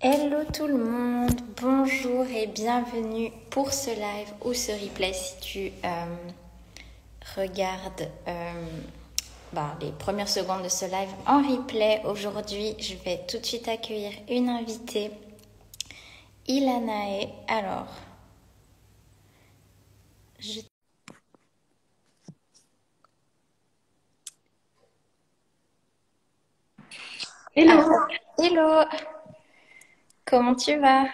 Hello tout le monde, bonjour et bienvenue pour ce live ou ce replay si tu regardes les premières secondes de ce live en replay. Aujourd'hui, je vais tout de suite accueillir une invitée, Ilanae. Alors, je... Hello, Hello, comment tu vas?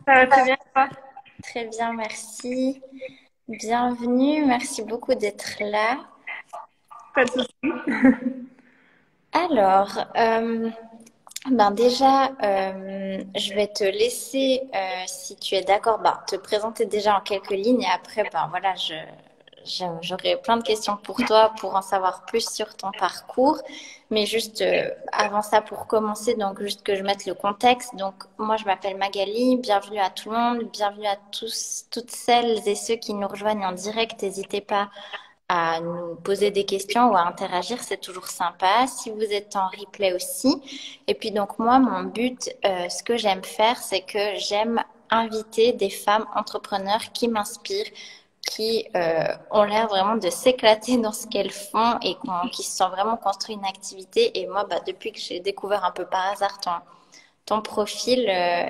ça va très bien, toi? Très bien, merci. Bienvenue, merci beaucoup d'être là. Pas de souci. Alors, déjà, je vais te laisser, si tu es d'accord, te présenter déjà en quelques lignes et après, voilà, j'aurai plein de questions pour toi pour en savoir plus sur ton parcours. Mais juste avant ça, pour commencer, donc juste que je mette le contexte. Donc, moi, je m'appelle Magali. Bienvenue à tout le monde, bienvenue à tous, toutes celles et ceux qui nous rejoignent en direct. N'hésitez pas à nous poser des questions ou à interagir, c'est toujours sympa. Si vous êtes en replay aussi. Et puis donc moi, mon but, ce que j'aime faire, c'est que j'aime inviter des femmes entrepreneurs qui m'inspirent, qui ont l'air vraiment de s'éclater dans ce qu'elles font et qui se sont vraiment construit une activité. Et moi, depuis que j'ai découvert un peu par hasard ton profil,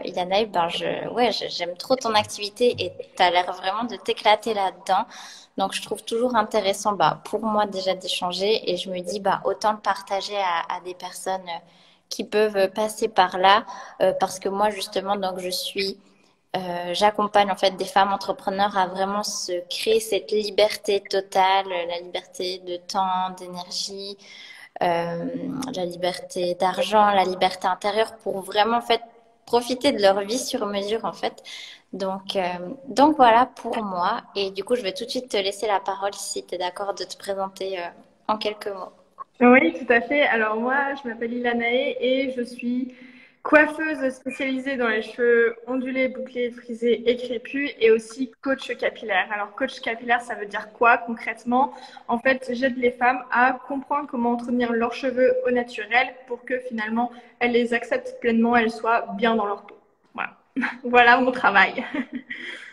Yanaï, j'aime trop ton activité et tu as l'air vraiment de t'éclater là-dedans. Donc, je trouve toujours intéressant, pour moi déjà d'échanger et je me dis, autant le partager à des personnes qui peuvent passer par là, parce que moi, justement, donc, j'accompagne en fait des femmes entrepreneurs à vraiment se créer cette liberté totale, la liberté de temps, d'énergie, la liberté d'argent, la liberté intérieure pour vraiment en fait profiter de leur vie sur mesure en fait. Donc voilà pour moi. Et du coup, je vais tout de suite te laisser la parole si tu es d'accord de te présenter en quelques mots. Oui, tout à fait. Alors moi, je m'appelle Ilanae et je suis coiffeuse spécialisée dans les cheveux ondulés, bouclés, frisés et crépus et aussi coach capillaire. Alors coach capillaire, ça veut dire quoi concrètement? En fait, j'aide les femmes à comprendre comment entretenir leurs cheveux au naturel pour que finalement elles les acceptent pleinement, elles soient bien dans leur peau. Voilà, voilà mon travail.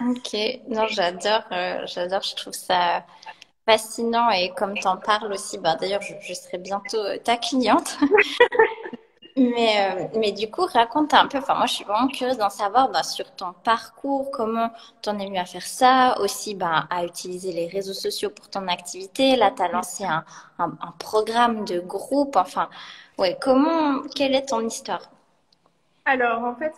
Ok, non, j'adore, je trouve ça fascinant et comme tu en parles aussi, d'ailleurs, je serai bientôt ta cliente. Mais du coup, raconte un peu, enfin moi je suis vraiment curieuse d'en savoir sur ton parcours, comment t'en es venu à faire ça, aussi à utiliser les réseaux sociaux pour ton activité. Là, tu as lancé un programme de groupe, enfin, ouais, quelle est ton histoire? Alors, en fait,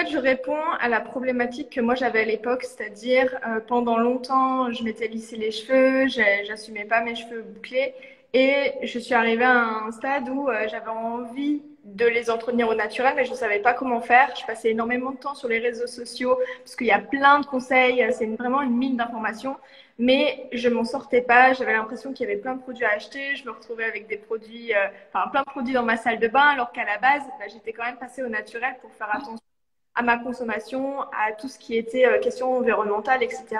je réponds à la problématique que moi j'avais à l'époque, c'est-à-dire pendant longtemps, je m'étais lissé les cheveux, j'assumais pas mes cheveux bouclés, et je suis arrivée à un stade où j'avais envie de les entretenir au naturel, mais je ne savais pas comment faire. Je passais énormément de temps sur les réseaux sociaux parce qu'il y a plein de conseils, vraiment une mine d'informations. Mais je m'en sortais pas, j'avais l'impression qu'il y avait plein de produits à acheter, je me retrouvais avec des produits, plein de produits dans ma salle de bain, alors qu'à la base, j'étais quand même passée au naturel pour faire attention à ma consommation, à tout ce qui était question environnementale, etc.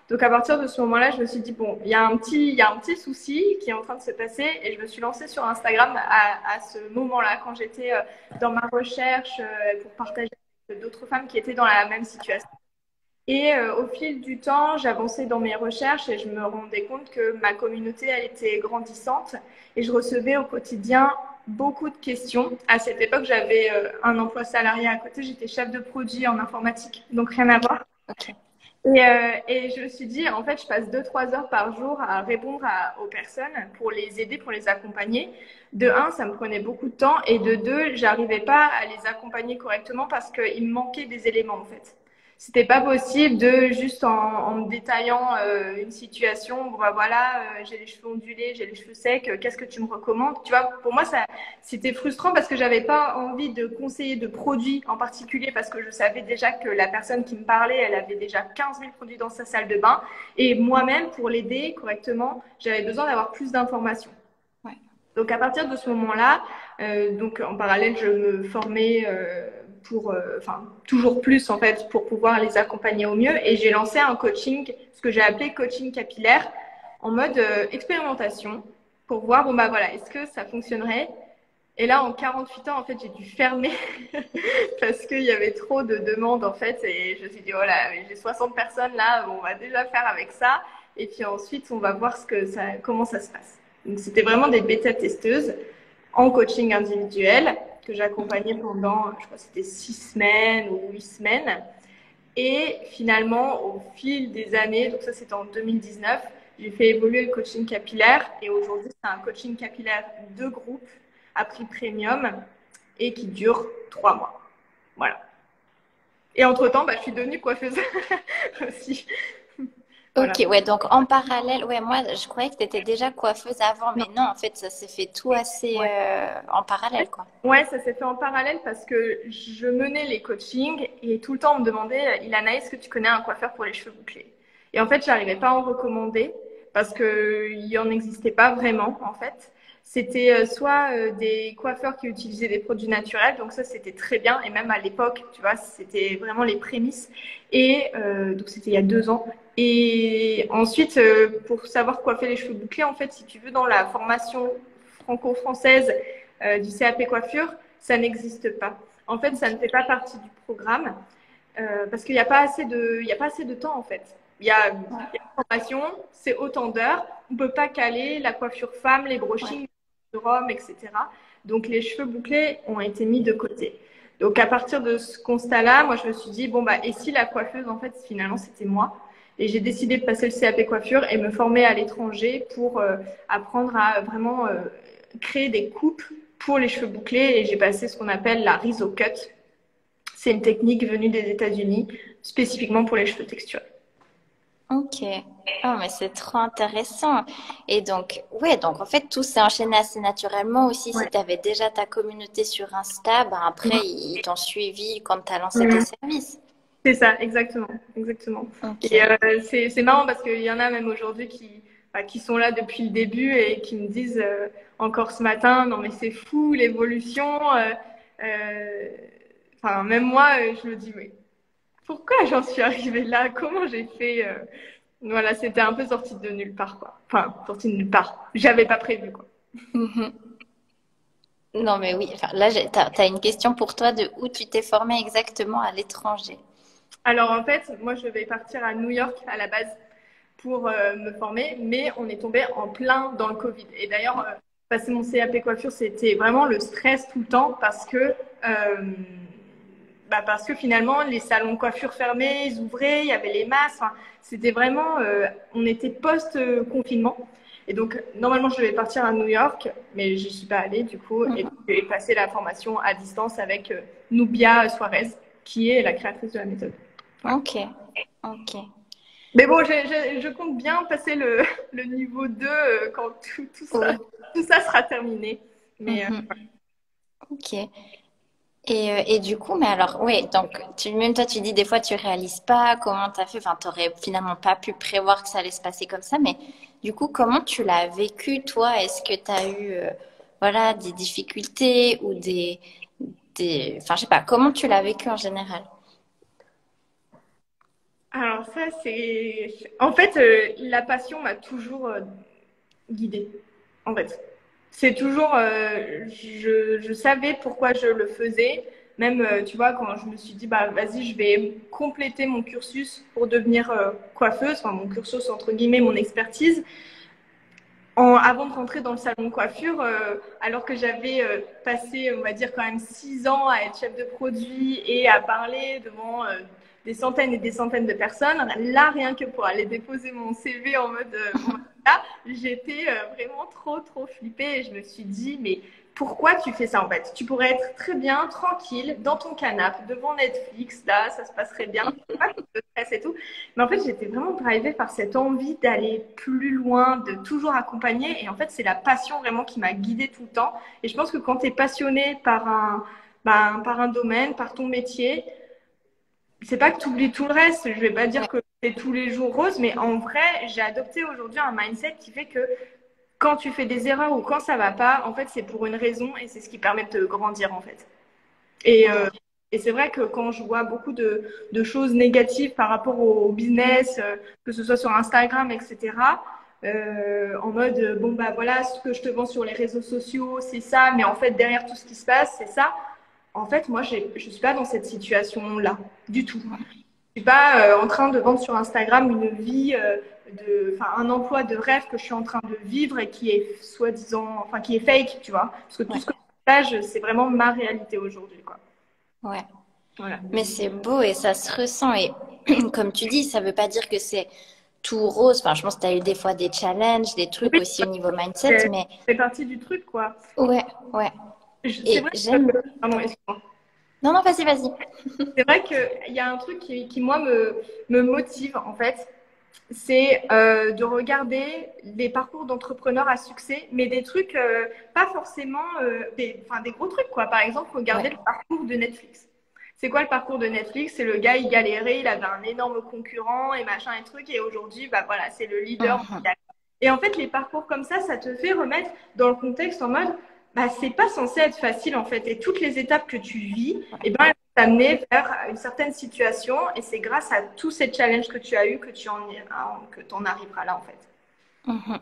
Donc à partir de ce moment-là, je me suis dit, bon, il y a un petit souci qui est en train de se passer et je me suis lancée sur Instagram à ce moment-là, quand j'étais dans ma recherche pour partager avec d'autres femmes qui étaient dans la même situation. Et au fil du temps, j'avançais dans mes recherches et je me rendais compte que ma communauté, elle était grandissante et je recevais au quotidien beaucoup de questions. À cette époque, j'avais un emploi salarié à côté, j'étais chef de produit en informatique, donc rien à voir. Ok. Et je me suis dit, en fait, je passe 2, 3 heures par jour à répondre aux personnes pour les aider, pour les accompagner. De un, ça me prenait beaucoup de temps et de deux, j'arrivais pas à les accompagner correctement parce qu'il me manquait des éléments, en fait. C'était pas possible de juste en me détaillant une situation, bon voilà, j'ai les cheveux ondulés, j'ai les cheveux secs, qu'est-ce que tu me recommandes? Tu vois, pour moi ça c'était frustrant parce que j'avais pas envie de conseiller de produits en particulier parce que je savais déjà que la personne qui me parlait, elle avait déjà 15 000 produits dans sa salle de bain et moi-même pour l'aider correctement, j'avais besoin d'avoir plus d'informations. Ouais. Donc à partir de ce moment-là, donc en parallèle, je me formais toujours plus en fait pour pouvoir les accompagner au mieux. Et j'ai lancé un coaching, ce que j'ai appelé coaching capillaire, en mode expérimentation pour voir bon voilà, est-ce que ça fonctionnerait Et là, en 48 ans, en fait, j'ai dû fermer parce qu'il y avait trop de demandes, en fait. Et je me suis dit, oh là, j'ai 60 personnes là, on va déjà faire avec ça. Et puis ensuite, on va voir comment ça se passe. Donc, c'était vraiment des bêta-testeuses en coaching individuel que j'accompagnais pendant, je crois que c'était 6 semaines ou 8 semaines. Et finalement, au fil des années, donc ça c'était en 2019, j'ai fait évoluer le coaching capillaire et aujourd'hui c'est un coaching capillaire de groupe à prix premium et qui dure 3 mois. Voilà. Et entre-temps, je suis devenue coiffeuse aussi. Voilà. Ok, ouais, donc en parallèle, ouais, moi je croyais que tu étais déjà coiffeuse avant, mais non, en fait, ça s'est fait tout assez Ouais. en parallèle, quoi. Ouais, ça s'est fait en parallèle parce que je menais les coachings et tout le temps on me demandait, Ilana, est-ce que tu connais un coiffeur pour les cheveux bouclés? Et en fait, j'arrivais pas à en recommander parce qu'il y en existait pas vraiment, en fait. C'était soit des coiffeurs qui utilisaient des produits naturels, donc ça c'était très bien, et même à l'époque, tu vois, c'était vraiment les prémices. Et donc c'était il y a 2 ans. Et ensuite, pour savoir coiffer les cheveux bouclés, en fait, si tu veux, dans la formation franco-française du CAP coiffure, ça n'existe pas. En fait, ça ne fait pas partie du programme parce qu'il n'y a pas assez de temps en fait. Il y a une formation, c'est autant d'heures. On ne peut pas caler la coiffure femme, les brushings, de Rome, etc. Donc les cheveux bouclés ont été mis de côté. Donc à partir de ce constat-là, moi je me suis dit bon et si la coiffeuse en fait finalement c'était moi. Et j'ai décidé de passer le CAP coiffure et me former à l'étranger pour apprendre à vraiment créer des coupes pour les cheveux bouclés. Et j'ai passé ce qu'on appelle la Rizzo Cut. C'est une technique venue des États-Unis, spécifiquement pour les cheveux texturés. Ok. Oh, mais c'est trop intéressant. Et donc, ouais, donc en fait, tout s'est enchaîné assez naturellement aussi. Si Ouais. tu avais déjà ta communauté sur Insta, ben après, ils t'ont suivi quand tu as lancé tes Mhm. services. C'est ça, exactement, exactement. Et Ok. c'est marrant parce qu'il y en a même aujourd'hui qui sont là depuis le début et qui me disent encore ce matin, non mais c'est fou l'évolution. Euh, Enfin, même moi, je me dis, mais pourquoi j'en suis arrivée là? Comment j'ai fait Voilà, c'était un peu sorti de nulle part, quoi. Enfin, sorti de nulle part. J'avais pas prévu, quoi. Mhm. Non, mais oui. Enfin, là, t'as une question pour toi de où tu t'es formée exactement à l'étranger. Alors en fait, moi je vais partir à New York à la base pour me former, mais on est tombé en plein dans le Covid. Et d'ailleurs, passer mon CAP coiffure, c'était vraiment le stress tout le temps parce que finalement, les salons de coiffure fermés, ils ouvraient, il y avait les masques. Enfin, c'était vraiment, on était post-confinement. Et donc, normalement, je devais partir à New York, mais je n'y suis pas allée du coup. Et donc, j'ai passé la formation à distance avec Nubia Suarez, qui est la créatrice de la méthode. Voilà. Ok. Ok. Mais bon, je compte bien passer le niveau 2 quand Oui. tout ça sera terminé. Mais Mhm. Ok. Et du coup, mais alors, ouais, donc, même toi, tu dis des fois, tu réalises pas comment t'as fait, enfin, t'aurais finalement pas pu prévoir que ça allait se passer comme ça, mais du coup, comment tu l'as vécu, toi? Est-ce que t'as eu, voilà, des difficultés ou enfin, je sais pas, comment tu l'as vécu en général? alors ça, c'est... En fait, la passion m'a toujours guidée. En fait, c'est toujours... je savais pourquoi je le faisais. Même, tu vois, quand je me suis dit, vas-y, je vais compléter mon cursus pour devenir coiffeuse, enfin mon cursus entre guillemets, mon expertise. Avant de rentrer dans le salon de coiffure, alors que j'avais passé, on va dire, quand même 6 ans à être chef de produit et à parler devant des centaines et des centaines de personnes, là, rien que pour aller déposer mon CV en mode là, j'étais vraiment trop, trop flippée et je me suis dit, mais pourquoi tu fais ça en fait? Tu pourrais être très bien, tranquille, dans ton canapé, devant Netflix, là, ça se passerait bien, pas de stress et tout. Mais en fait, j'étais vraiment drivée par cette envie d'aller plus loin, de toujours accompagner. Et en fait, c'est la passion vraiment qui m'a guidée tout le temps. Et je pense que quand tu es passionné par un domaine, par ton métier, c'est pas que tu oublies tout le reste. Je vais pas dire Ouais. que c'est tous les jours rose, mais en vrai, j'ai adopté aujourd'hui un mindset qui fait que quand tu fais des erreurs ou quand ça va pas, en fait, c'est pour une raison et c'est ce qui permet de grandir en fait. Et, Ouais. et c'est vrai que quand je vois beaucoup de choses négatives par rapport au business, que ce soit sur Instagram, etc., en mode, bon, bah voilà, ce que je te vends sur les réseaux sociaux, c'est ça, mais en fait, derrière tout ce qui se passe, c'est ça. En fait, moi, je ne suis pas dans cette situation-là, du tout. Je suis pas en train de vendre sur Instagram une vie, enfin, un emploi de rêve que je suis en train de vivre et qui est soi-disant, enfin, qui est fake, tu vois. Parce que tout Ouais, ce que je partage, c'est vraiment ma réalité aujourd'hui, quoi. ouais. Voilà. Mais c'est beau et ça se ressent. Et comme tu dis, ça veut pas dire que c'est tout rose. Enfin, je pense que tu as eu des fois des challenges, des trucs Oui, aussi au niveau mindset. c'est Mais c'est partie du truc, quoi. ouais, ouais. C'est Et vrai que, j'aime. pardon, excuse-moi. Non, non, vas-y, vas-y. C'est vrai qu'il y a un truc qui moi, me motive, en fait. C'est de regarder des parcours d'entrepreneurs à succès, mais des trucs pas forcément enfin, des gros trucs, quoi. Par exemple, Ouais. regarder le parcours de Netflix. C'est quoi le parcours de Netflix? C'est le gars, il galérait, il avait un énorme concurrent et machin et truc, et aujourd'hui, bah voilà, c'est le leader Mhm. mondial. Et en fait, les parcours comme ça te fait remettre dans le contexte en mode, bah c'est pas censé être facile en fait, et toutes les étapes que tu vis, et ben t'amener vers une certaine situation et c'est grâce à tous ces challenges que tu as eu que tu en arriveras là en fait. Mhm.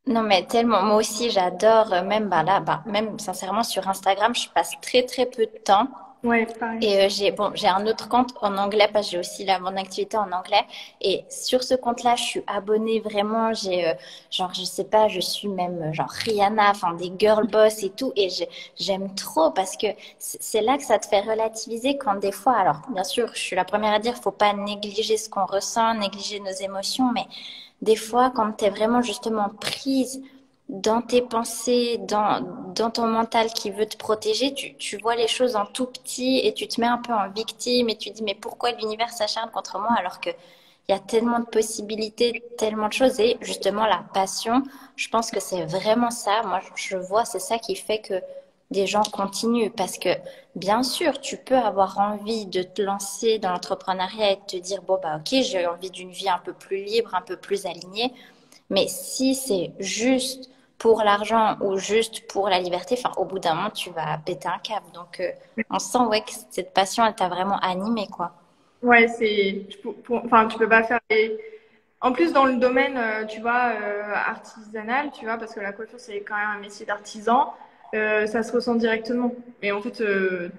Non, mais tellement. Moi aussi, j'adore. Même bah, là, bah, même sincèrement, sur Instagram, je passe très, très peu de temps. Ouais, pareil. Et j'ai un autre compte en anglais parce que j'ai aussi mon activité en anglais. Et sur ce compte-là, je suis abonnée vraiment. Genre, je sais pas, je suis même genre Rihanna, enfin des girl boss et tout. Et j'aime trop parce que c'est là que ça te fait relativiser quand des fois, alors bien sûr, je suis la première à dire, faut pas négliger ce qu'on ressent, négliger nos émotions, mais des fois, quand tu es vraiment justement prise dans tes pensées, dans ton mental qui veut te protéger, tu vois les choses en tout petit et tu te mets un peu en victime et tu dis mais pourquoi l'univers s'acharne contre moi alors que il y a tellement de possibilités, tellement de choses et justement la passion, je pense que c'est vraiment ça. Moi, je vois, c'est ça qui fait que des gens continuent parce que bien sûr, tu peux avoir envie de te lancer dans l'entrepreneuriat et de te dire bon bah ok, j'ai envie d'une vie un peu plus libre, un peu plus alignée. Mais si c'est juste pour l'argent ou juste pour la liberté, enfin, au bout d'un moment, tu vas péter un câble. Donc, on sent ouais, que cette passion, elle t'a vraiment animé, quoi. Ouais, enfin, tu peux pas faire En plus, dans le domaine, tu vois, artisanal, tu vois, parce que la coiffure, c'est quand même un métier d'artisan, ça se ressent directement. Et en fait,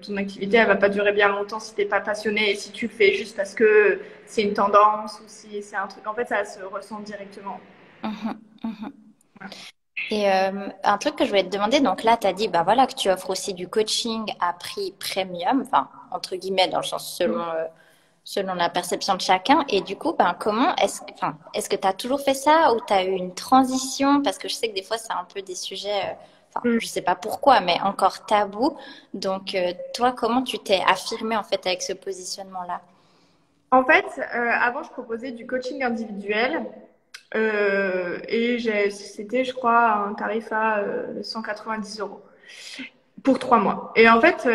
ton activité, elle va pas durer bien longtemps si t'es pas passionné et si tu le fais juste parce que c'est une tendance ou si c'est un truc. En fait, ça se ressent directement. Mhm, mhm. Et un truc que je voulais te demander, donc là, tu as dit bah voilà, que tu offres aussi du coaching à prix premium, enfin, entre guillemets, dans le sens selon la perception de chacun. Et du coup, ben, est-ce que tu as toujours fait ça ou tu as eu une transition? Parce que je sais que des fois, c'est un peu des sujets, enfin, Mm. je sais pas pourquoi, mais encore tabou. Donc, toi, comment tu t'es affirmée en fait avec ce positionnement-là? En fait, avant, je proposais du coaching individuel et c'était, je crois, un tarif à 190 euros pour 3 mois. Et en fait,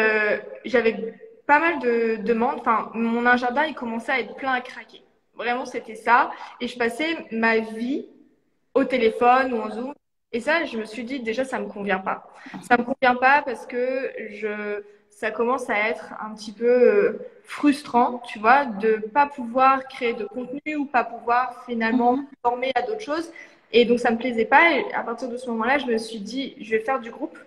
j'avais pas mal de demandes. Enfin, mon agenda, il commençait à être plein à craquer. Vraiment, c'était ça. Et je passais ma vie au téléphone ou en Zoom. Et ça, je me suis dit, déjà, ça me convient pas. Ça me convient pas parce que ça commence à être un petit peu frustrant, tu vois, de pas pouvoir créer de contenu ou pas pouvoir finalement Mhm, former à d'autres choses. Et donc, ça me plaisait pas. Et à partir de ce moment-là, je me suis dit, je vais faire du groupe.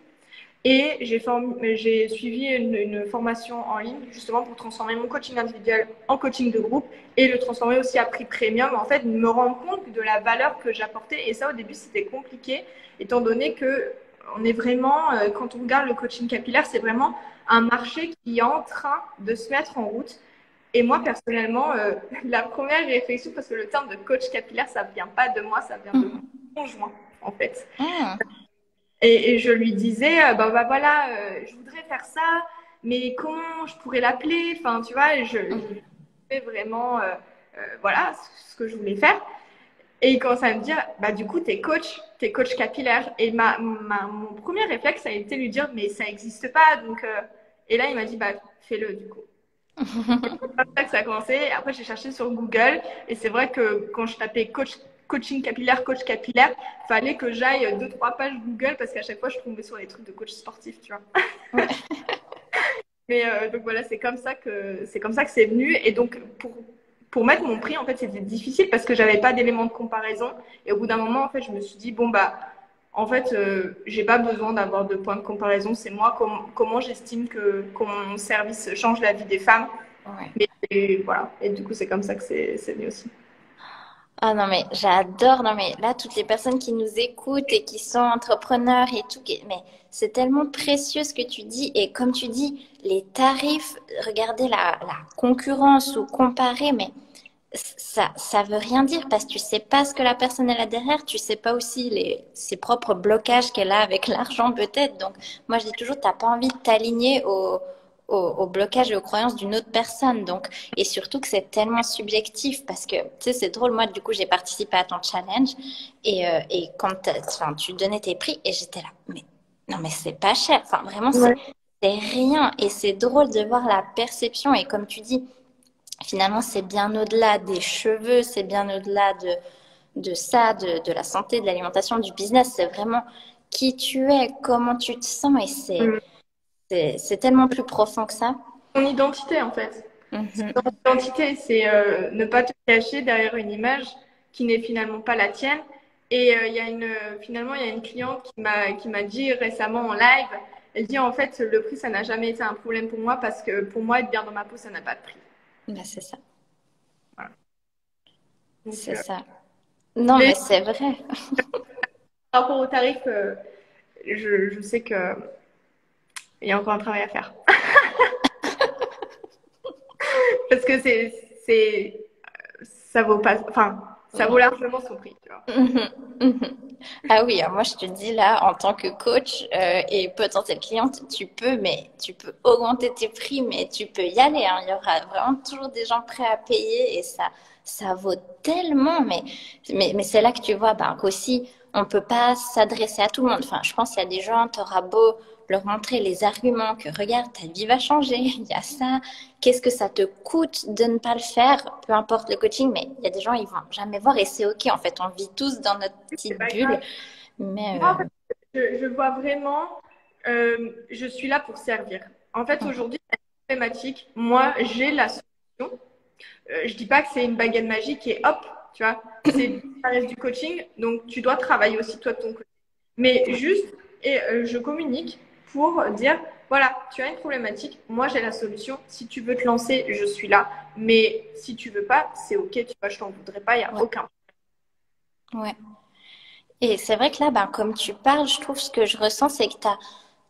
Et j'ai suivi une formation en ligne justement pour transformer mon coaching individuel en coaching de groupe et le transformer aussi à prix premium. En fait, me rendre compte de la valeur que j'apportais. Et ça, au début, c'était compliqué, étant donné que on est vraiment, quand on regarde le coaching capillaire, c'est vraiment un marché qui est en train de se mettre en route. Et moi, personnellement, la première réflexion, parce que le terme de coach capillaire, ça vient pas de moi, ça vient de mon mhm, conjoint, en fait. mhm, Et je lui disais, bah voilà, je voudrais faire ça, mais comment je pourrais l'appeler? Enfin, tu vois, je mhm. fais vraiment, voilà, ce que je voulais faire. Et il commence à me dire, bah du coup, t'es coach capillaire. Et mon premier réflexe a été lui dire, mais ça n'existe pas. Donc, et là, il m'a dit, bah fais-le du coup. C'est comme ça que ça a commencé. Après, j'ai cherché sur Google et c'est vrai que quand je tapais coaching capillaire, coach capillaire, fallait que j'aille deux, trois pages Google parce qu'à chaque fois, je tombais sur les trucs de coach sportif, tu vois. Ouais. Mais donc voilà, c'est comme ça que c'est venu. Et donc, pour mettre mon prix, en fait, c'était difficile parce que j'avais pas d'éléments de comparaison. Et au bout d'un moment, en fait, je me suis dit, bon, bah, en fait, j'ai pas besoin d'avoir de point de comparaison. C'est moi comment j'estime que mon service change la vie des femmes. Ouais. Et voilà. Et du coup, c'est comme ça que c'est venu aussi. Ah non mais j'adore, non mais là toutes les personnes qui nous écoutent et qui sont entrepreneurs et tout, mais c'est tellement précieux ce que tu dis et comme tu dis, les tarifs, regardez la concurrence ou comparer, mais ça veut rien dire parce que tu sais pas ce que la personne elle a derrière, tu sais pas aussi ses propres blocages qu'elle a avec l'argent peut-être. Donc moi je dis toujours, t'as pas envie de t'aligner au blocage et aux croyances d'une autre personne. Donc et surtout que c'est tellement subjectif parce que tu sais c'est drôle. Moi du coup j'ai participé à ton challenge et quand enfin, tu donnais tes prix et j'étais là, mais non mais c'est pas cher. Enfin vraiment Ouais. c'est rien et c'est drôle de voir la perception et comme tu dis. Finalement, c'est bien au-delà des cheveux, c'est bien au-delà de ça, de la santé, de l'alimentation, du business. C'est vraiment qui tu es, comment tu te sens et Mm. c'est tellement plus profond que ça. Ton identité, en fait. Ton Mhm. identité, c'est ne pas te cacher derrière une image qui n'est finalement pas la tienne. Et finalement, il y a une cliente qui m'a dit récemment en live, elle dit en fait, le prix, ça n'a jamais été un problème pour moi parce que pour moi, être bien dans ma peau, ça n'a pas de prix. Ben, c'est ça, Voilà. Donc, c'est ça. Non, mais mais c'est vrai. par rapport au tarif, je sais qu'il y a encore un travail à faire. Parce que ça vaut pas, enfin, ça vaut largement son prix, tu vois. Mhm, mhm. Ah oui, moi je te dis là, en tant que coach et potentielle cliente, tu peux augmenter tes prix, mais tu peux y aller, hein. Il y aura vraiment toujours des gens prêts à payer et ça vaut tellement. Mais c'est là que tu vois, bah, qu'aussi, on peut pas s'adresser à tout le monde. Enfin, je pense qu'il y a des gens, t'auras beau leur montrer les arguments que regarde, ta vie va changer, il y a ça, qu'est-ce que ça te coûte de ne pas le faire, peu importe le coaching, mais il y a des gens, ils vont jamais voir et c'est ok, en fait, on vit tous dans notre C'est petite pas bulle, grave. mais Moi, en fait, je vois vraiment, je suis là pour servir. En fait, aujourd'hui, c'est une problématique. Moi, j'ai la solution. Je dis pas que c'est une baguette magique et hop, tu vois, ça reste du coaching, donc tu dois travailler aussi toi de ton côté. Mais juste, et je communique pour dire, voilà, tu as une problématique, moi j'ai la solution. Si tu veux te lancer, je suis là. Mais si tu veux pas, c'est ok, tu vois, je t'en voudrais pas, il n'y a ouais, aucun. ouais. Et c'est vrai que là, ben, comme tu parles, je trouve ce que je ressens, c'est que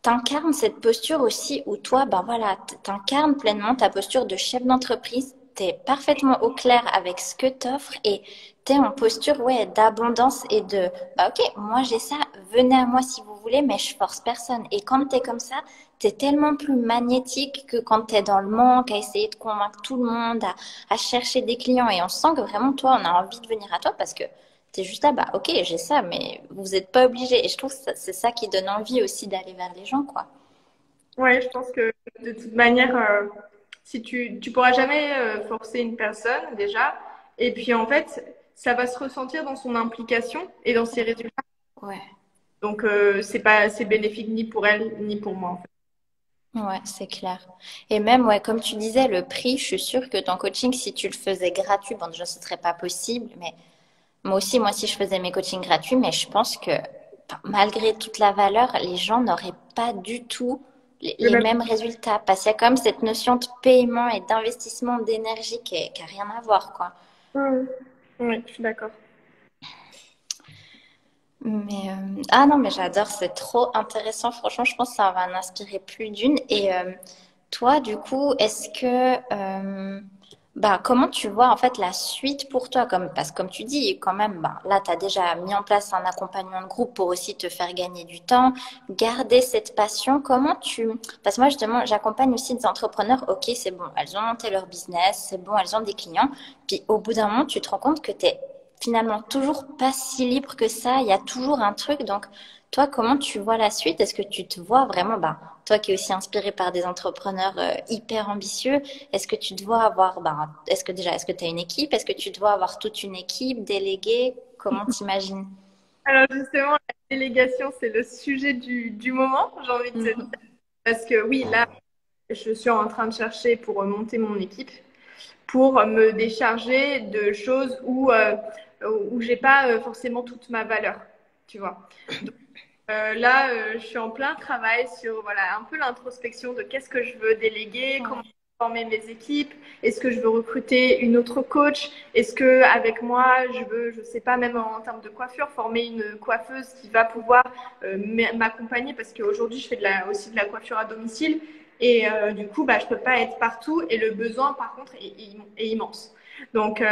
t'incarnes cette posture aussi où toi, ben voilà, t'incarnes pleinement ta posture de chef d'entreprise. T'es parfaitement au clair avec ce que t'offres et t'es en posture, ouais, d'abondance et de, bah ok, moi j'ai ça, venez à moi si vous voulez, mais je force personne. Et quand t'es comme ça, t'es tellement plus magnétique que quand t'es dans le manque, à essayer de convaincre tout le monde, à chercher des clients. Et on sent que vraiment, toi, on a envie de venir à toi parce que c'est juste là, bah ok, j'ai ça, mais vous n'êtes pas obligé. Et je trouve que c'est ça qui donne envie aussi d'aller vers les gens, quoi. Ouais, je pense que de toute manière, si tu pourras jamais forcer une personne déjà, et puis en fait, ça va se ressentir dans son implication et dans ses résultats. Ouais, Donc c'est bénéfique ni pour elle ni pour moi en fait. ouais, c'est clair. Et même, ouais, comme tu disais, le prix, je suis sûre que ton coaching, si tu le faisais gratuit, bon, déjà, ce serait pas possible, mais moi aussi, moi, si je faisais mes coachings gratuits, mais je pense que enfin, malgré toute la valeur, les gens n'auraient pas du tout Le les même. mêmes résultats. Parce qu'il y a quand même cette notion de paiement et d'investissement d'énergie qui a rien à voir, quoi. Mm. Oui, je suis d'accord. Mais ah non, mais j'adore, c'est trop intéressant. Franchement, je pense que ça va en inspirer plus d'une. Et toi, du coup, est-ce que bah comment tu vois en fait la suite pour toi comme parce que comme tu dis quand même bah là tu as déjà mis en place un accompagnement de groupe pour aussi te faire gagner du temps, garder cette passion. Comment tu parce que moi justement, j'accompagne aussi des entrepreneurs. OK, c'est bon, elles ont monté leur business, c'est bon, elles ont des clients. Puis au bout d'un moment, tu te rends compte que tu es finalement toujours pas si libre que ça. Il y a toujours un truc. Donc, toi, comment tu vois la suite? Est-ce que tu te vois vraiment, bah, toi qui es aussi inspiré par des entrepreneurs hyper ambitieux, est-ce que tu te vois avoir, bah, est-ce que tu as une équipe? Est-ce que tu te vois avoir toute une équipe déléguée? Comment t'imagines? Alors justement, la délégation, c'est le sujet du moment, j'ai envie de te dire. Mhm. Parce que oui, là, je suis en train de chercher pour monter mon équipe. pour me décharger de choses où j'ai pas forcément toute ma valeur, tu vois. Donc, là, je suis en plein travail sur voilà un peu l'introspection de qu'est-ce que je veux déléguer, comment former mes équipes, est-ce que je veux recruter une autre coach, est-ce que avec moi je veux, je sais pas, même en termes de coiffure, former une coiffeuse qui va pouvoir m'accompagner parce qu'aujourd'hui je fais aussi de la coiffure à domicile et du coup bah je peux pas être partout et le besoin par contre est immense. Donc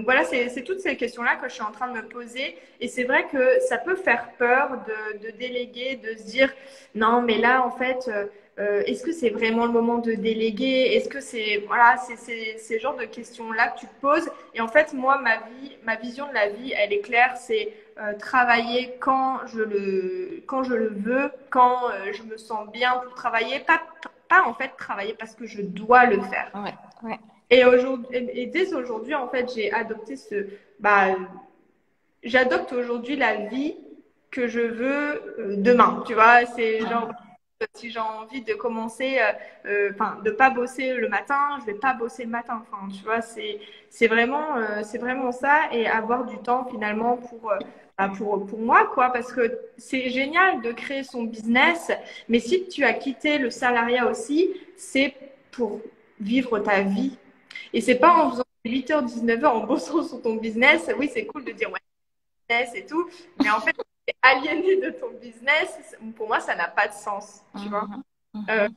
voilà, c'est toutes ces questions-là que je suis en train de me poser. Et c'est vrai que ça peut faire peur de déléguer, de se dire, non, mais là, en fait, est-ce que c'est vraiment le moment de déléguer? Est-ce que c'est, voilà, c'est ces genres de questions-là que tu te poses. Et en fait, moi, ma vision de la vie, elle est claire, c'est travailler quand je le veux, quand je me sens bien pour travailler, pas en fait travailler parce que je dois le faire. Ouais, ouais. Et dès aujourd'hui, en fait, j'ai adopté j'adopte aujourd'hui la vie que je veux demain. Tu vois, c'est genre, si j'ai envie de commencer, enfin, de pas bosser le matin, je vais pas bosser le matin. Enfin, tu vois, c'est vraiment ça et avoir du temps finalement pour moi, quoi, parce que c'est génial de créer son business, mais si tu as quitté le salariat aussi, c'est pour vivre ta vie. Et c'est pas en faisant 8h, 19h, en bossant sur ton business. Oui, c'est cool de dire ouais, business et tout. Mais en fait, t'es aliéné de ton business. Pour moi, ça n'a pas de sens. Tu vois. Euh,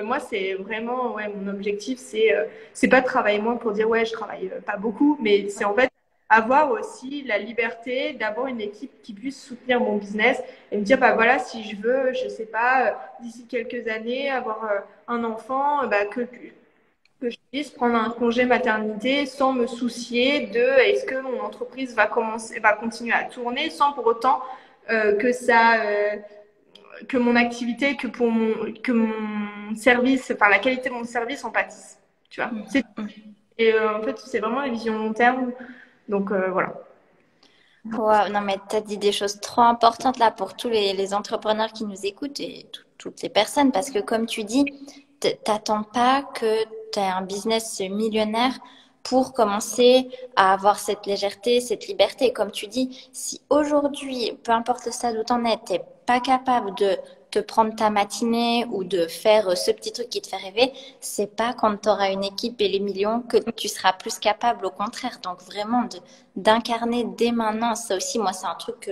moi, c'est vraiment, ouais, mon objectif, c'est pas de travailler moins pour dire ouais, je travaille pas beaucoup, mais c'est en fait avoir aussi la liberté d'avoir une équipe qui puisse soutenir mon business et me dire bah voilà, si je veux, je sais pas, d'ici quelques années, avoir un enfant, bah, que je puisse prendre un congé maternité sans me soucier de est-ce que mon entreprise va continuer à tourner sans pour autant que mon activité, que mon service, enfin la qualité de mon service en pâtisse. Tu vois. Et en fait, c'est vraiment la vision long terme. Donc voilà. Wow, non, mais tu as dit des choses trop importantes là pour tous les entrepreneurs qui nous écoutent et toutes les personnes parce que comme tu dis, t'attends pas que tu aies un business millionnaire pour commencer à avoir cette légèreté, cette liberté. Comme tu dis, si aujourd'hui, peu importe le stade où tu en es, tu n'es pas capable de te prendre ta matinée ou de faire ce petit truc qui te fait rêver, c'est pas quand tu auras une équipe et les millions que tu seras plus capable, au contraire. Donc vraiment d'incarner dès maintenant, ça aussi, moi, c'est un truc que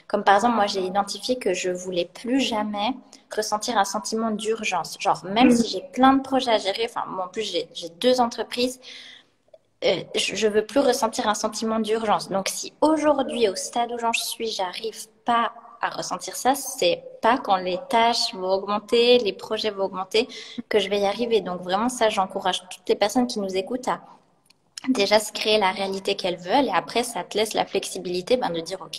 comme par exemple, moi, j'ai identifié que je voulais plus jamais ressentir un sentiment d'urgence. Genre, même si j'ai plein de projets à gérer, enfin, moi, en plus, j'ai 2 entreprises, je veux plus ressentir un sentiment d'urgence. Donc, si aujourd'hui, au stade où j'en suis, j'arrive pas à ressentir ça, c'est pas quand les tâches vont augmenter, les projets vont augmenter, que je vais y arriver. Donc, vraiment, ça, j'encourage toutes les personnes qui nous écoutent à déjà se créer la réalité qu'elles veulent et après, ça te laisse la flexibilité de dire, OK,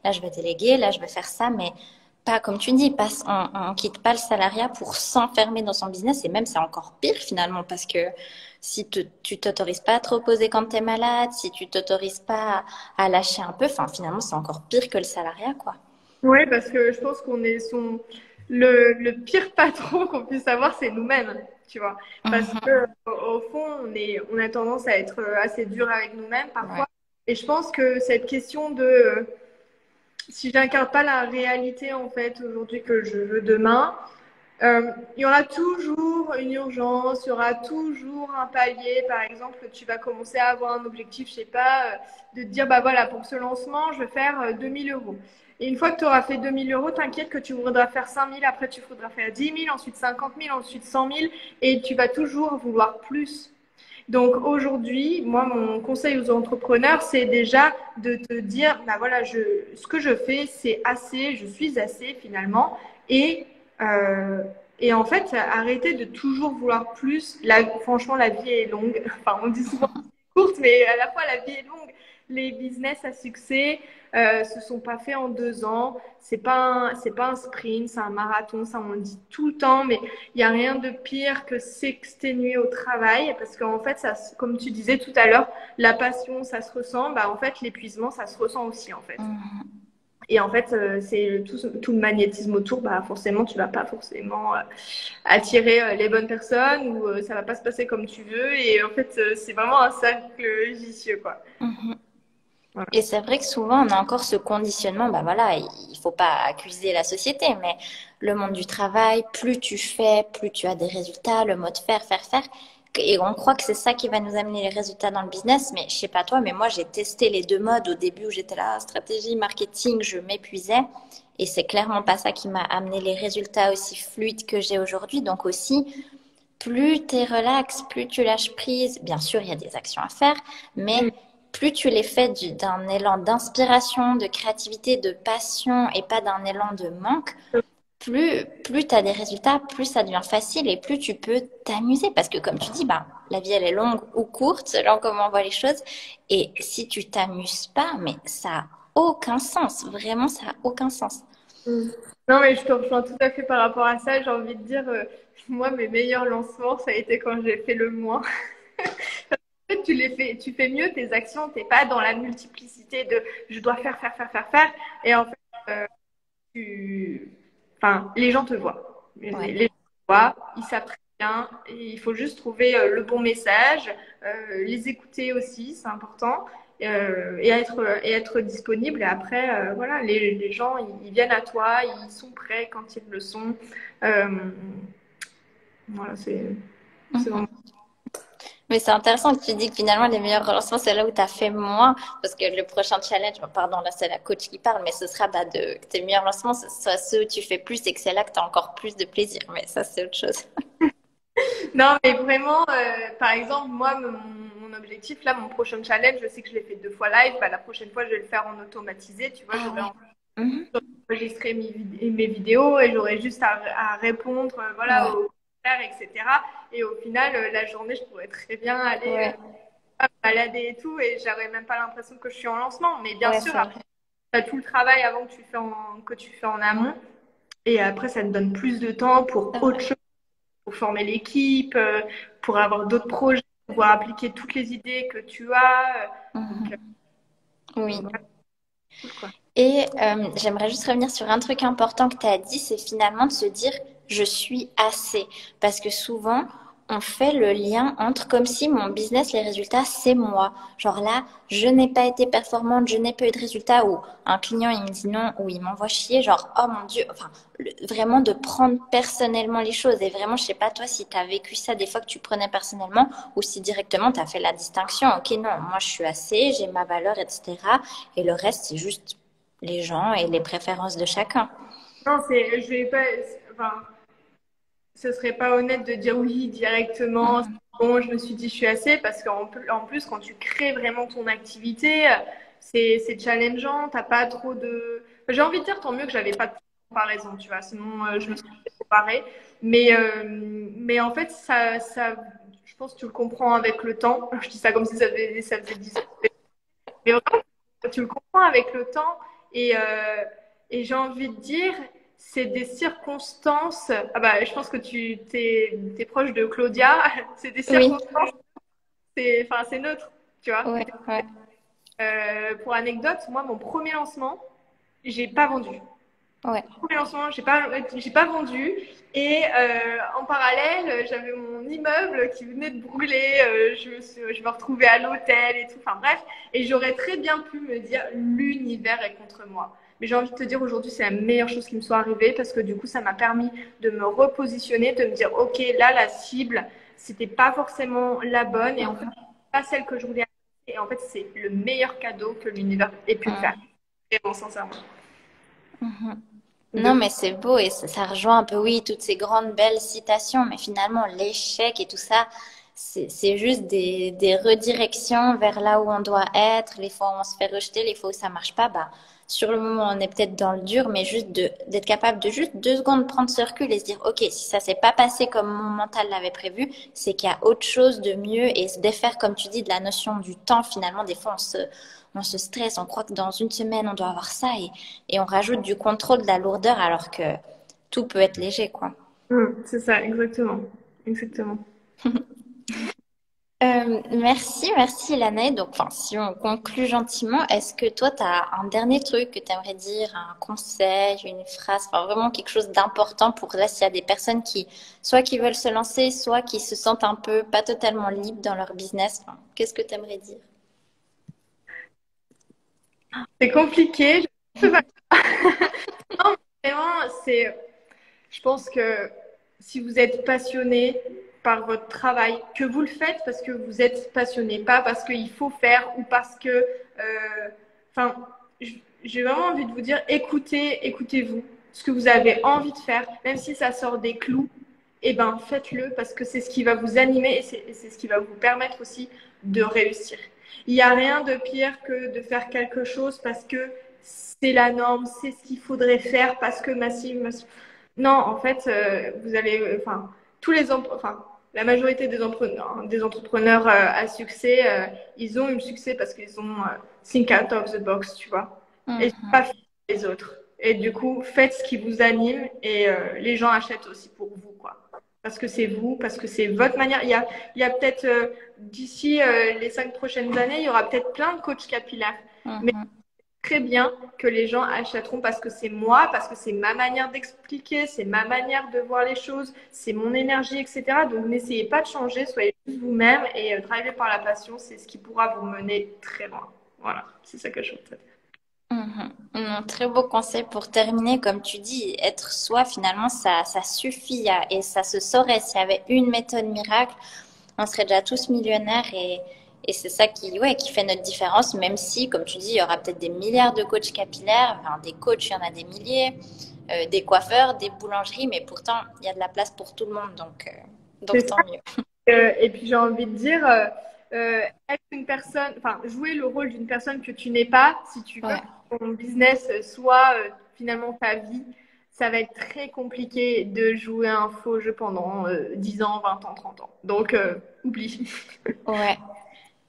là, je vais déléguer, là, je vais faire ça, mais pas comme tu dis, on quitte pas le salariat pour s'enfermer dans son business et même c'est encore pire finalement parce que si tu t'autorises pas à te reposer quand tu es malade, si tu t'autorises pas à lâcher un peu, enfin finalement c'est encore pire que le salariat quoi. Oui, parce que je pense qu'on est le pire patron qu'on puisse avoir, c'est nous-mêmes, tu vois. Parce que au fond, on a tendance à être assez dur avec nous-mêmes parfois. Ouais. Et je pense que cette question de si j'incarne pas la réalité en fait aujourd'hui que je veux demain, il y aura toujours une urgence, il y aura toujours un palier. Par exemple, tu vas commencer à avoir un objectif, je sais pas, de te dire, bah voilà, pour ce lancement, je vais faire 2000 euros. Et une fois que tu auras fait 2000 euros, t'inquiète que tu voudras faire 5000, après tu voudras faire 10 000, ensuite 50 000, ensuite 100 000, et tu vas toujours vouloir plus. Donc aujourd'hui, moi, mon conseil aux entrepreneurs, c'est déjà de te dire, bah voilà, ce que je fais, c'est assez, je suis assez finalement, et euh, et en fait, arrêter de toujours vouloir plus. Franchement, la vie est longue. Enfin, on dit souvent courte, mais à la fois la vie est longue. Les business à succès se sont pas faits en 2 ans. C'est pas un sprint, c'est un marathon. Ça, on le dit tout le temps. Mais il y a rien de pire que s'exténuer au travail, parce qu'en fait, ça, comme tu disais tout à l'heure, la passion, ça se ressent. Bah, en fait, l'épuisement, ça se ressent aussi, en fait. Et en fait, c'est tout le magnétisme autour, bah forcément, tu vas pas forcément attirer les bonnes personnes ou ça va pas se passer comme tu veux. Et en fait, c'est vraiment un cercle vicieux, quoi. Mhm. Voilà. Et c'est vrai que souvent, on a encore ce conditionnement, bah voilà, il faut pas accuser la société, mais le monde du travail, plus tu fais, plus tu as des résultats, le mode faire, faire, faire. Et on croit que c'est ça qui va nous amener les résultats dans le business, mais je sais pas toi, mais moi j'ai testé les deux modes au début où j'étais là, stratégie, marketing, je m'épuisais. Et c'est clairement pas ça qui m'a amené les résultats aussi fluides que j'ai aujourd'hui. Donc aussi, plus tu es relax, plus tu lâches prise. Bien sûr, il y a des actions à faire, mais Mm. plus tu les fais d'un élan d'inspiration, de créativité, de passion et pas d'un élan de manque, plus tu as des résultats, plus ça devient facile et plus tu peux t'amuser. Parce que comme tu dis, bah, la vie elle est longue ou courte selon comment on voit les choses. Et si tu t'amuses pas, mais ça a aucun sens. Vraiment, ça a aucun sens. Mm. Non, mais je te rejoins tout à fait par rapport à ça. J'ai envie de dire, moi, mes meilleurs lancements, ça a été quand j'ai fait le moins. En fait, tu fais mieux tes actions, t'es pas dans la multiplicité de je dois faire, faire, faire, faire, faire. Et en fait, tu... enfin, les gens te voient. Ouais. Les gens te voient, ils savent très bien. Et il faut juste trouver le bon message, les écouter aussi, c'est important, et être disponible. Et après, voilà, les gens, ils viennent à toi, ils sont prêts quand ils le sont. Euh, voilà, c'est Mhm. vraiment. Mais c'est intéressant que tu dis que finalement, les meilleurs relancements, c'est là où tu as fait moins. Parce que le prochain challenge, bon, pardon, là, c'est la coach qui parle, mais ce sera bah, que tes meilleurs lancements, ce soit ceux où tu fais plus et que c'est là que tu as encore plus de plaisir. Mais ça, c'est autre chose. Non, mais vraiment, par exemple, moi, mon objectif, là, mon prochain challenge, je sais que je l'ai fait 2 fois live. Bah, la prochaine fois, je vais le faire en automatisé. Tu vois, Ah j'aurai ouais. Mhm. enregistrer mes vidéos et j'aurais juste à répondre voilà, Ouais, aux commentaires, etc. Et au final, la journée, je pourrais très bien aller ouais, me balader et tout et j'aurais même pas l'impression que je suis en lancement. Mais bien ouais, sûr, c'est vrai. tu as tout le travail avant que tu fais en amont et après, ça te donne plus de temps C'est pour autre vrai. chose, pour former l'équipe, pour avoir d'autres projets, pouvoir appliquer toutes les idées que tu as. Donc, Mhm. Oui. voilà, cool, quoi. Et j'aimerais juste revenir sur un truc important que tu as dit, c'est finalement de se dire je suis assez. Parce que souvent, on fait le lien entre comme si mon business, les résultats, c'est moi. Genre là, je n'ai pas été performante, je n'ai pas eu de résultats, ou un client, il me dit non, ou il m'envoie chier, genre, oh mon Dieu, enfin, vraiment de prendre personnellement les choses. Et vraiment, je sais pas toi si tu as vécu ça des fois que tu prenais personnellement, ou si directement tu as fait la distinction, ok, non, moi je suis assez, j'ai ma valeur, etc. Et le reste, c'est juste les gens et les préférences de chacun. Non, je vais pas, enfin, ce serait pas honnête de dire oui directement. Mhm. Bon, je me suis dit je suis assez parce en plus quand tu crées vraiment ton activité, c'est challengeant. T'as pas trop de. J'ai envie de dire tant mieux que j'avais pas de comparaison, tu vois. Sinon je me Ouais. serais comparée. Mais en fait je pense que tu le comprends avec le temps. Je dis ça comme si ça faisait 10 ans. Mais vraiment, tu le comprends avec le temps et j'ai envie de dire, c'est des circonstances. Ah bah, je pense que tu t'es proche de Claudia. C'est des Oui, circonstances. Enfin, c'est neutre, tu vois. ouais, ouais. Pour anecdote, moi, mon premier lancement, j'ai pas vendu. Ouais. Premier lancement, j'ai pas vendu. Et en parallèle, j'avais mon immeuble qui venait de brûler. Je me retrouvais à l'hôtel et tout. Enfin bref. Et j'aurais très bien pu me dire, l'univers est contre moi. Mais j'ai envie de te dire, aujourd'hui, c'est la meilleure chose qui me soit arrivée parce que du coup, ça m'a permis de me repositionner, de me dire, OK, là, la cible, c'était pas forcément la bonne. Et en fait, Mhm. pas celle que je voulais. Et en fait, c'est le meilleur cadeau que l'univers ait pu me faire. Mhm. Vraiment, sincèrement. Mhm. Non, De mais c'est beau et ça rejoint un peu, oui, toutes ces grandes belles citations, mais finalement, l'échec et tout ça, c'est juste des redirections vers là où on doit être. Les fois où on se fait rejeter, les fois où ça marche pas, bah, sur le moment, on est peut-être dans le dur, mais juste d'être capable de juste 2 secondes prendre ce recul et se dire, OK, si ça s'est pas passé comme mon mental l'avait prévu, c'est qu'il y a autre chose de mieux et se défaire, comme tu dis, de la notion du temps. Finalement, des fois, on se stresse, on croit que dans une semaine, on doit avoir ça et on rajoute du contrôle, de la lourdeur, alors que tout peut être léger, quoi. C'est ça, exactement. Exactement. Merci Ilana. Donc, enfin, si on conclut gentiment, est-ce que toi, tu as un dernier truc que tu aimerais dire, un conseil, une phrase, enfin vraiment quelque chose d'important pour là, s'il y a des personnes qui, soit qui veulent se lancer, soit qui se sentent un peu pas totalement libres dans leur business, enfin, qu'est-ce que tu aimerais dire? C'est compliqué. Je sais pas. Non, mais vraiment, je pense que si vous êtes passionné par votre travail, que vous le faites parce que vous êtes passionné, pas parce qu'il faut faire ou parce que, enfin, j'ai vraiment envie de vous dire, écoutez-vous, ce que vous avez envie de faire, même si ça sort des clous, eh ben faites-le parce que c'est ce qui va vous animer et c'est ce qui va vous permettre aussi de réussir. Il n'y a rien de pire que de faire quelque chose parce que c'est la norme, c'est ce qu'il faudrait faire parce que massif. Non, en fait, vous allez, enfin, enfin, la majorité des entrepreneurs à succès, ils ont eu le succès parce qu'ils ont think out of the box, tu vois, et Mhm. pas les autres. Et du coup, faites ce qui vous anime et les gens achètent aussi pour vous, quoi. Parce que c'est vous, parce que c'est votre manière. Il y a peut-être d'ici les 5 prochaines années, il y aura peut-être plein de coachs capillaires. Mais Mhm. très bien que les gens achèteront parce que c'est moi, parce que c'est ma manière d'expliquer, c'est ma manière de voir les choses, c'est mon énergie, etc. Donc n'essayez pas de changer, soyez juste vous-même et drivez par la passion, c'est ce qui pourra vous mener très loin. Voilà, c'est ça que je souhaite. Mhm. Non, très beau conseil pour terminer. Comme tu dis, être soi, finalement, ça suffit et ça se saurait. S'il y avait une méthode miracle, on serait déjà tous millionnaires et c'est ça qui, ouais, qui fait notre différence, même si, comme tu dis, il y aura peut-être des milliards de coachs capillaires. Enfin, des coachs, il y en a des milliers, des coiffeurs, des boulangeries, mais pourtant, il y a de la place pour tout le monde, donc C'est tant mieux. Et puis j'ai envie de dire, être une personne, enfin, jouer le rôle d'une personne que tu n'es pas, si tu veux Ouais. que ton business soit finalement ta vie, ça va être très compliqué de jouer un faux jeu pendant 10 ans, 20 ans, 30 ans. Donc, oublie. Ouais.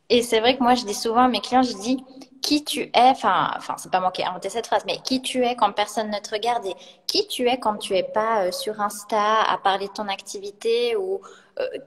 Et c'est vrai que moi, je dis souvent à mes clients, je dis qui tu es, c'est pas moi qui ai inventé cette phrase, mais qui tu es quand personne ne te regarde et qui tu es quand tu es pas sur Insta à parler de ton activité ou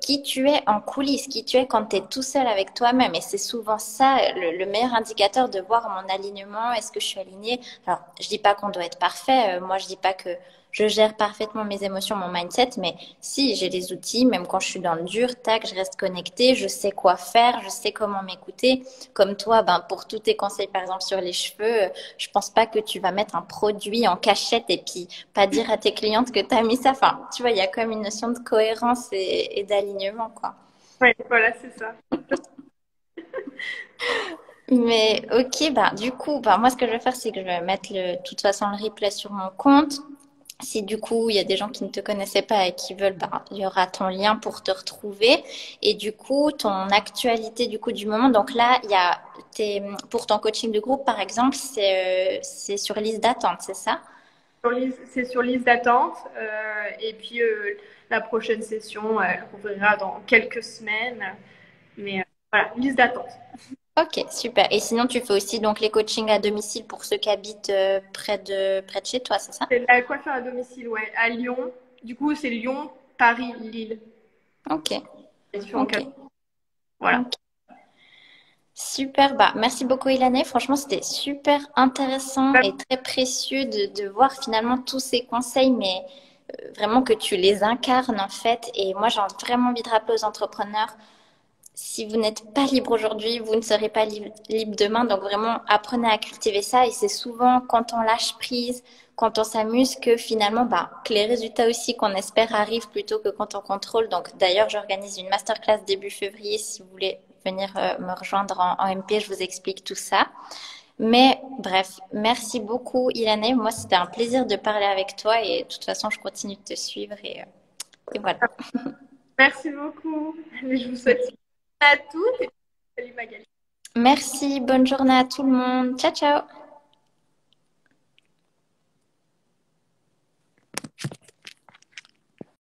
qui tu es en coulisses, qui tu es quand tu es tout seul avec toi-même. Et c'est souvent ça le meilleur indicateur de voir mon alignement, est-ce que je suis alignée. Alors, je dis pas qu'on doit être parfait, moi je dis pas que je gère parfaitement mes émotions, mon mindset, mais si j'ai les outils, même quand je suis dans le dur, tac, je reste connectée, je sais quoi faire, je sais comment m'écouter. Comme toi, ben, pour tous tes conseils, par exemple, sur les cheveux, je pense pas que tu vas mettre un produit en cachette et puis pas dire à tes clientes que tu as mis ça. Enfin, tu vois, il y a quand même une notion de cohérence et d'alignement, quoi. Ouais, voilà, c'est ça. Mais ok, bah du coup, bah moi ce que je vais faire, c'est que je vais mettre de toute façon le replay sur mon compte. Si du coup il y a des gens qui ne te connaissaient pas et qui veulent, bah il y aura ton lien pour te retrouver. Et du coup, ton actualité du coup du moment. Donc là, il y a pour ton coaching de groupe par exemple, c'est sur liste d'attente, c'est ça? C'est sur liste d'attente. Et puis, la prochaine session, elle ouvrira dans quelques semaines. Mais voilà, liste d'attente. Ok, super. Et sinon, tu fais aussi donc les coachings à domicile pour ceux qui habitent près de chez toi, c'est ça? C'est la coiffure à domicile, ouais, à Lyon. Du coup, c'est Lyon, Paris, Lille. Ok, Les différents ok, cas. Voilà. ok. Super, bah merci beaucoup Ilanais. Franchement, c'était super intéressant et très précieux de voir finalement tous ces conseils, mais vraiment que tu les incarnes en fait. Et moi, j'ai vraiment envie de rappeler aux entrepreneurs, si vous n'êtes pas libre aujourd'hui, vous ne serez pas libre demain. Donc vraiment, apprenez à cultiver ça. Et c'est souvent quand on lâche prise, quand on s'amuse, que finalement, bah, que les résultats aussi qu'on espère arrivent plutôt que quand on contrôle. Donc d'ailleurs, j'organise une masterclass début février. Si vous voulez venir me rejoindre en MP, je vous explique tout ça. Mais bref, merci beaucoup Ilane. Moi, c'était un plaisir de parler avec toi et de toute façon, je continue de te suivre et voilà. Merci beaucoup. Je vous souhaite à toutes et salut Magali. Merci, bonne journée à tout le monde. Ciao, ciao.